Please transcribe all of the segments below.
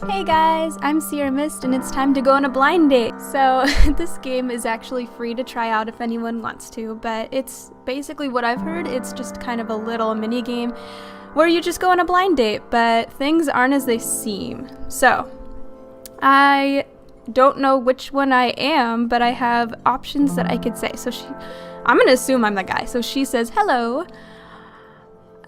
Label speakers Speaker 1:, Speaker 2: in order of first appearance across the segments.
Speaker 1: Hey guys, I'm Sierra Mist and it's time to go on a blind date. So this game is actually free to try out if anyone wants to, but it's basically what I've heard. It's just kind of a little mini game where you just go on a blind date, but things aren't as they seem. So I don't know which one I am, but I have options that I could say. So I'm gonna assume I'm the guy. So she says, hello.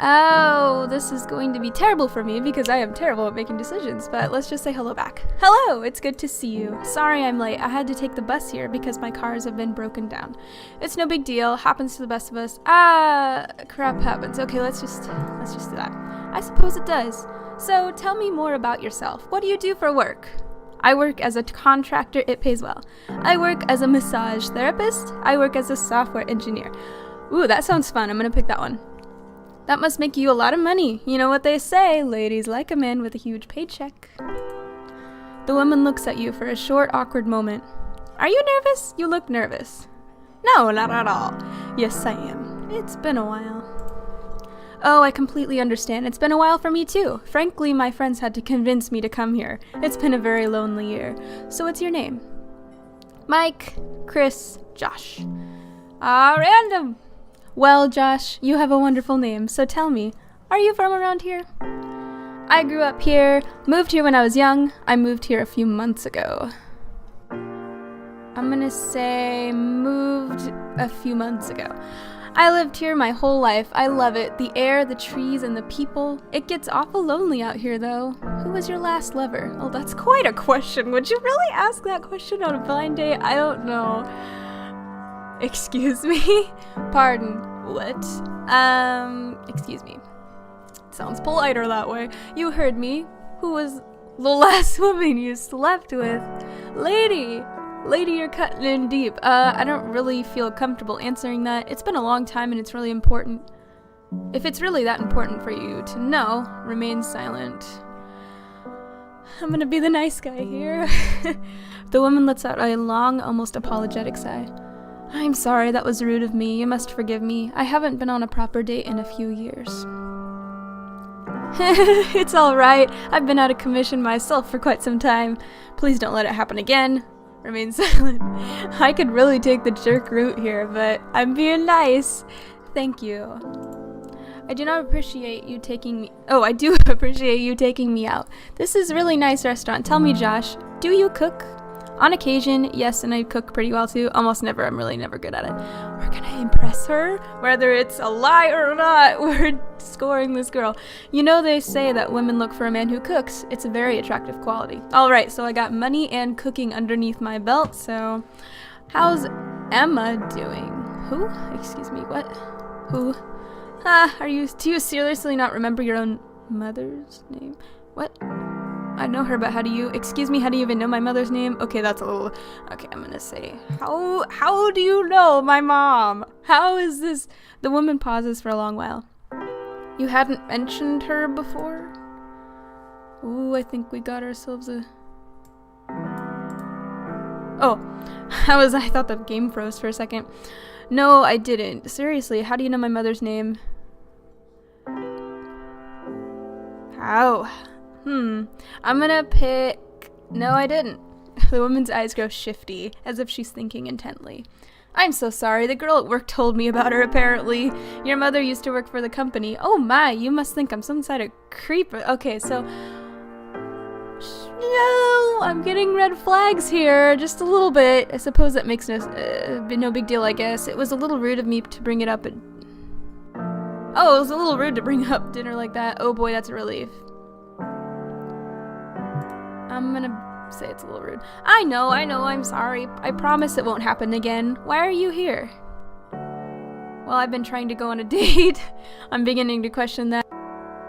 Speaker 1: Oh, this is going to be terrible for me because I am terrible at making decisions, but let's just say hello back. Hello, it's good to see you. Sorry I'm late. I had to take the bus here because my cars have been broken down. It's no big deal. Happens to the best of us. Crap happens. Okay, let's just do that. I suppose it does. So, tell me more about yourself. What do you do for work? I work as a contractor. It pays well. I work as a massage therapist. I work as a software engineer. Ooh, that sounds fun. I'm gonna pick that one. That must make you a lot of money. You know what they say, ladies like a man with a huge paycheck. The woman looks at you for a short, awkward moment. Are you nervous? You look nervous. No, not at all. Yes, I am. It's been a while. Oh, I completely understand. It's been a while for me too. Frankly, my friends had to convince me to come here. It's been a very lonely year. So what's your name? Mike, Chris, Josh. Random. Well, Josh, you have a wonderful name, so tell me, are you from around here? I grew up here, moved here when I was young. I moved here a few months ago. I'm gonna say moved a few months ago. I lived here my whole life. I love it. The air, the trees, and the people. It gets awful lonely out here, though. Who was your last lover? Oh, that's quite a question. Would you really ask that question on a blind date? I don't know. Excuse me? Pardon. What? Excuse me. Sounds politer that way. You heard me. Who was the last woman you slept with? Lady, you're cutting in deep. I don't really feel comfortable answering that. It's been a long time and it's really important. If it's really that important for you to know, remain silent. I'm gonna be the nice guy here. The woman lets out a long, almost apologetic sigh. I'm sorry, that was rude of me. You must forgive me. I haven't been on a proper date in a few years. It's alright. I've been out of commission myself for quite some time. Please don't let it happen again. Remain silent. I could really take the jerk route here, but I'm being nice. Thank you. I do appreciate you taking me out. This is a really nice restaurant. Tell me, Josh, do you cook? On occasion, yes, and I cook pretty well too. Almost never. I'm really never good at it. We're gonna impress her, whether it's a lie or not. We're scoring this girl. You know they say that women look for a man who cooks. It's a very attractive quality. Alright, so I got money and cooking underneath my belt, so... How's Emma doing? Who? Excuse me, what? Who? Do you seriously not remember your own mother's name? What? I know her, but how do you even know my mother's name? Okay, that's a little... Okay, I'm gonna say, how do you know my mom? How is this... The woman pauses for a long while. You hadn't mentioned her before? Ooh, I think we got ourselves a... Oh, I thought the game froze for a second. No, I didn't. Seriously, how do you know my mother's name? How? I'm gonna pick... No, I didn't. The woman's eyes grow shifty, as if she's thinking intently. I'm so sorry. The girl at work told me about her, apparently. Your mother used to work for the company. Oh my, you must think I'm some sort of creep. Okay, so... No, I'm getting red flags here. Just a little bit. I suppose that makes no big deal, I guess. It was a little rude of me to bring it up at... Oh, it was a little rude to bring up dinner like that. Oh boy, that's a relief. I'm gonna say it's a little rude. I know, I'm sorry. I promise it won't happen again. Why are you here? Well, I've been trying to go on a date. I'm beginning to question that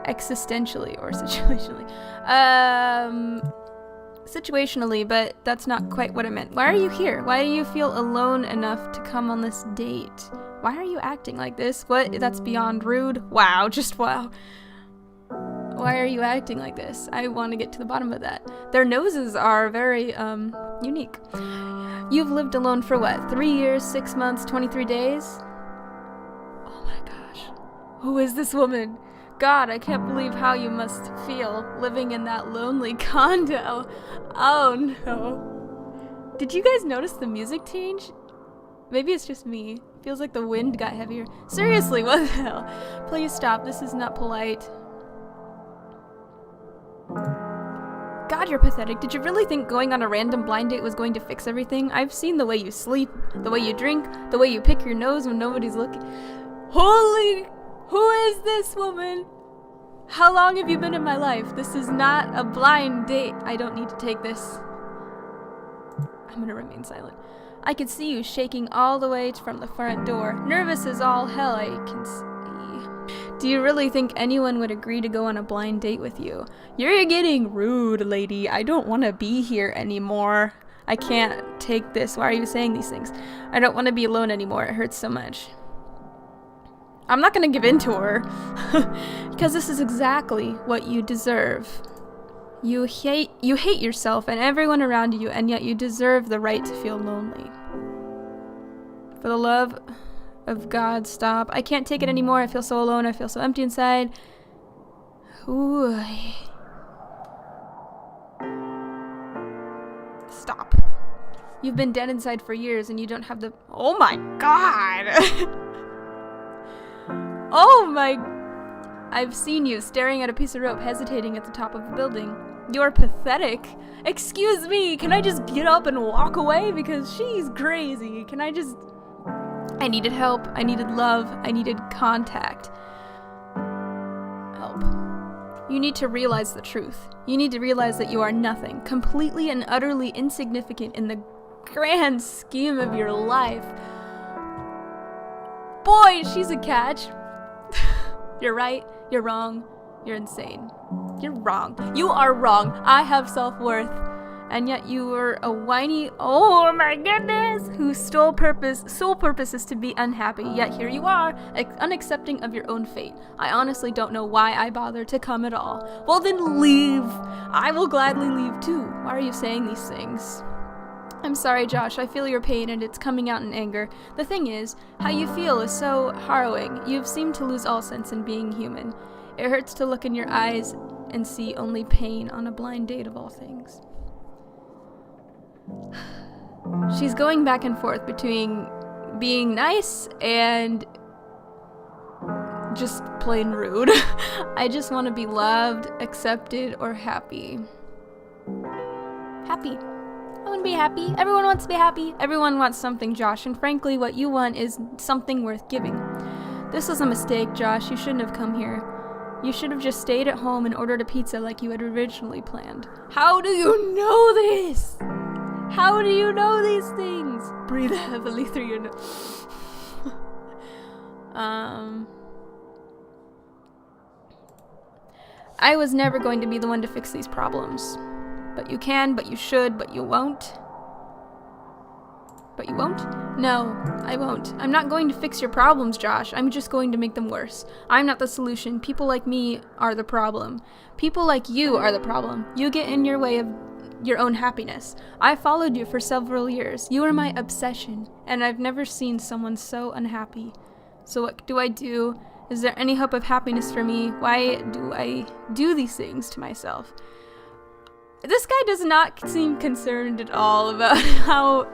Speaker 1: existentially or situationally. Situationally, but that's not quite what I meant. Why are you here? Why do you feel alone enough to come on this date? Why are you acting like this? What? That's beyond rude. Wow, just wow. Why are you acting like this? I want to get to the bottom of that. Their noses are very, unique. You've lived alone for what? 3 years, 6 months, 23 days? Oh my gosh. Who is this woman? God, I can't believe how you must feel living in that lonely condo. Oh no. Did you guys notice the music change? Maybe it's just me. Feels like the wind got heavier. Seriously, what the hell? Please stop, this is not polite. God, you're pathetic. Did you really think going on a random blind date was going to fix everything? I've seen the way you sleep, the way you drink, the way you pick your nose when nobody's looking. Holy... Who is this woman? How long have you been in my life? This is not a blind date. I don't need to take this. I'm gonna remain silent. I could see you shaking all the way from the front door. Nervous as all hell, I can see. Do you really think anyone would agree to go on a blind date with you? You're getting rude, lady. I don't want to be here anymore. I can't take this. Why are you saying these things? I don't want to be alone anymore. It hurts so much. I'm not going to give in to her. Because this is exactly what you deserve. You hate yourself and everyone around you, and yet you deserve the right to feel lonely. For the love of God, stop. I can't take it anymore. I feel so alone. I feel so empty inside. Ooh. Stop. You've been dead inside for years and you don't have the... Oh my God! Oh my... I've seen you staring at a piece of rope, hesitating at the top of a building. You're pathetic. Excuse me, can I just get up and walk away? Because she's crazy. Can I just... I needed help. I needed love. I needed contact. Help. You need to realize the truth. You need to realize that you are nothing. Completely and utterly insignificant in the grand scheme of your life. Boy, she's a catch. You're right, you're wrong, you're insane. You're wrong. You are wrong. I have self-worth. And yet you were a whiny, oh my goodness, whose sole purpose is to be unhappy. Yet here you are, unaccepting of your own fate. I honestly don't know why I bothered to come at all. Well then leave. I will gladly leave too. Why are you saying these things? I'm sorry, Josh, I feel your pain and it's coming out in anger. The thing is, how you feel is so harrowing. You've seemed to lose all sense in being human. It hurts to look in your eyes and see only pain on a blind date of all things. She's going back and forth between being nice and just plain rude. I just want to be loved, accepted, or happy. Happy. I want to be happy. Everyone wants to be happy. Everyone wants something, Josh, and frankly, what you want is something worth giving. This was a mistake, Josh. You shouldn't have come here. You should have just stayed at home and ordered a pizza like you had originally planned. How do you know this? How do you know these things? Breathe heavily through your nose. I was never going to be the one to fix these problems. But you can, but you should, but you won't. But you won't? No, I won't. I'm not going to fix your problems, Josh. I'm just going to make them worse. I'm not the solution. People like me are the problem. People like you are the problem. You get in your way of your own happiness. I followed you for several years. You are my obsession, and I've never seen someone so unhappy. So what do I do? Is there any hope of happiness for me? Why do I do these things to myself? This guy does not seem concerned at all about how,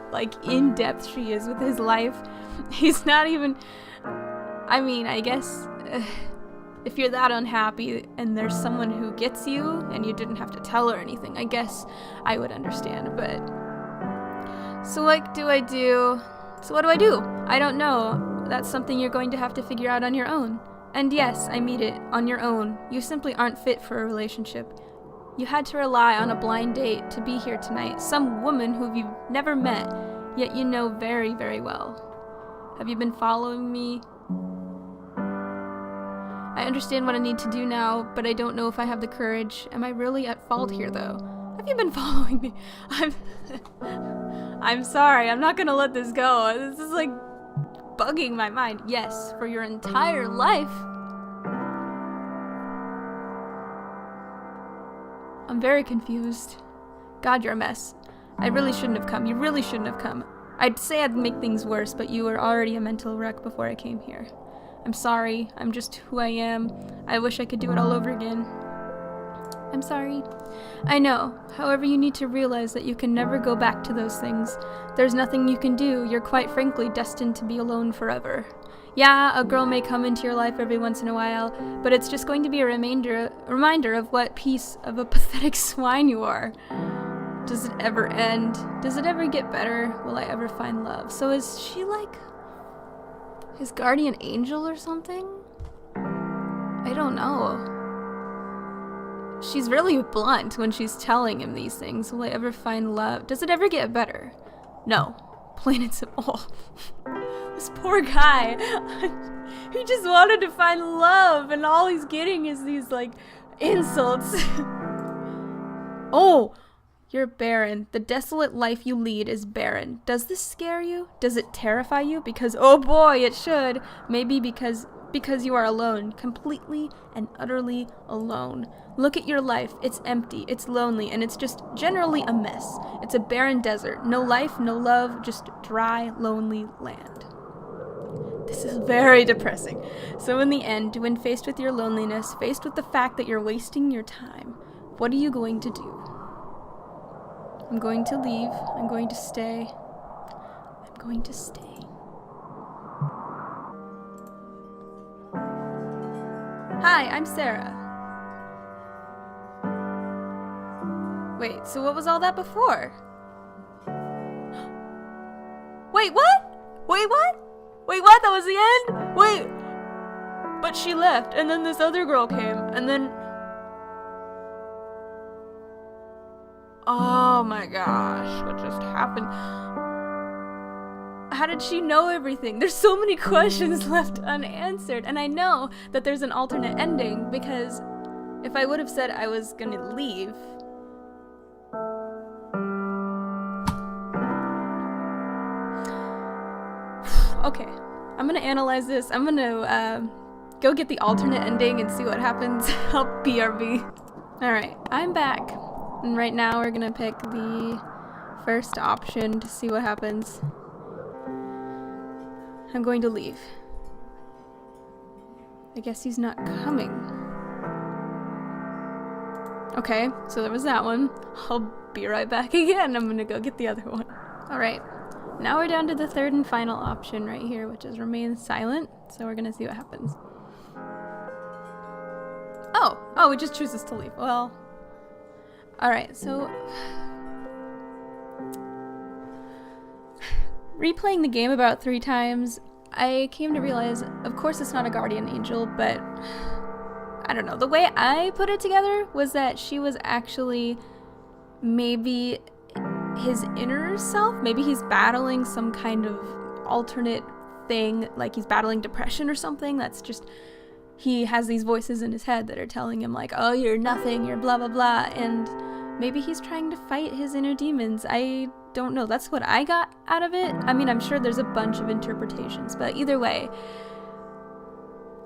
Speaker 1: in-depth she is with his life. He's not even... I mean, I guess... if you're that unhappy and there's someone who gets you and you didn't have to tell her anything, I guess I would understand, but... So what do I do? So what do I do? I don't know. That's something you're going to have to figure out on your own. And yes, I mean it, on your own. You simply aren't fit for a relationship. You had to rely on a blind date to be here tonight. Some woman who you've never met, yet you know very, very well. Have you been following me? I understand what I need to do now, but I don't know if I have the courage. Am I really at fault here, though? Have you been following me? I'm sorry. I'm not gonna let this go. This is, bugging my mind. Yes, for your entire life. I'm very confused. God, you're a mess. I really shouldn't have come. You really shouldn't have come. I'd say I'd make things worse, but you were already a mental wreck before I came here. I'm sorry. I'm just who I am. I wish I could do it all over again. I'm sorry. I know. However, you need to realize that you can never go back to those things. There's nothing you can do. You're quite frankly destined to be alone forever. Yeah, a girl may come into your life every once in a while, but it's just going to be a reminder of what piece of a pathetic swine you are. Does it ever end? Does it ever get better? Will I ever find love? So is she like his guardian angel or something? I don't know. She's really blunt when she's telling him these things. Will I ever find love? Does it ever get better? No. Plain and simple. This poor guy. He just wanted to find love, and all he's getting is these, like, insults. Oh! You're barren. The desolate life you lead is barren. Does this scare you? Does it terrify you? Because, oh boy, it should. Maybe because you are alone. Completely and utterly alone. Look at your life. It's empty, it's lonely, and it's just generally a mess. It's a barren desert. No life, no love, just dry, lonely land. This is very depressing. So in the end, when faced with your loneliness, faced with the fact that you're wasting your time, what are you going to do? I'm going to leave. I'm going to stay. I'm going to stay. Hi, I'm Sarah. Wait, so what was all that before? Wait, what? Wait, what? Wait, what? That was the end? Wait. But she left, and then this other girl came, and then... Oh my gosh, what just happened? How did she know everything? There's so many questions left unanswered, and I know that there's an alternate ending, because if I would have said I was gonna leave... Okay, I'm gonna analyze this. I'm gonna go get the alternate ending and see what happens. I'll BRB. Alright, I'm back. And right now we're gonna pick the first option to see what happens. I'm going to leave. I guess he's not coming. Okay, so there was that one. I'll be right back again. I'm gonna go get the other one. Alright. Now we're down to the third and final option right here, which is remain silent. So we're gonna see what happens. Oh, he just chooses to leave. Well, alright, so replaying the game about 3 times, I came to realize, of course it's not a guardian angel, but I don't know. The way I put it together was that she was actually maybe his inner self. Maybe he's battling some kind of alternate thing, like he's battling depression or something. That's just, he has these voices in his head that are telling him like, oh, you're nothing, you're blah blah blah, and maybe he's trying to fight his inner demons. I don't know. That's what I got out of it. I mean, I'm sure there's a bunch of interpretations, but either way,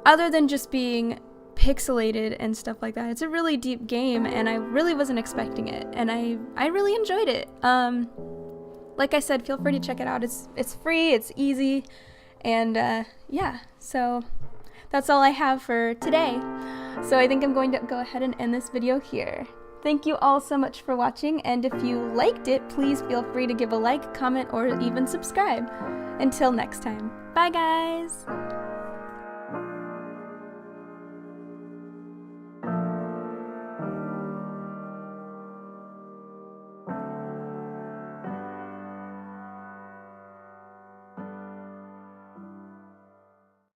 Speaker 1: other than just being pixelated and stuff like that, it's a really deep game, and I really wasn't expecting it, and I really enjoyed it. Like I said, feel free to check it out. It's free, it's easy, and yeah, so that's all I have for today. So I think I'm going to go ahead and end this video here. Thank you all so much for watching, and if you liked it, please feel free to give a like, comment, or even subscribe. Until next time, bye guys!